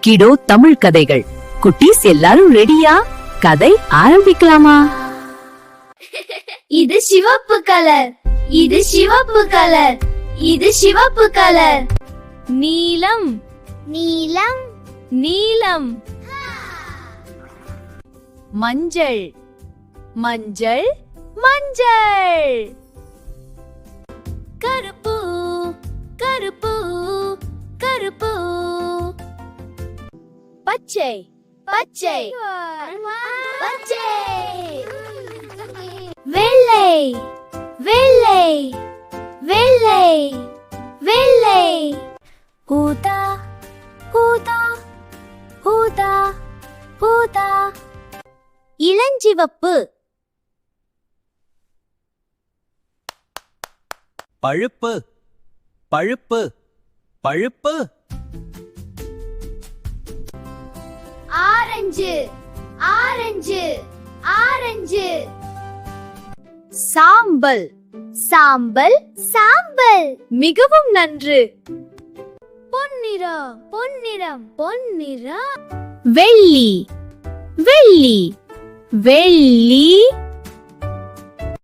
கிடோ தமிழ் கதைகள். குட்டீஸ் எல்லாரும் ரெடியா? கதை ஆரம்பிக்கலாமா? இது சிவப்பு கலர், இது சிவப்பு கலர், இது சிவப்பு கலர். நீலம் நீலம் நீலம். மஞ்சள் மஞ்சள் மஞ்சள். கருப்பு கருப்பு கருப்பு. பச்சை பச்சை பச்சை. வெள்ளை வெள்ளை வெள்ளை வெள்ளை. ஊதா ஊதா ஊதா ஊதா. இளஞ்சிவப்பு பழுப்பு பழுப்பு பழுப்பு. Orange orange orange. சாம்பல் சாம்பல் சாம்பல். மிகவும் நன்று. பொன்னிறம் பொன்னிறம் பொன்னிறம். வெள்ளி வெள்ளி வெள்ளி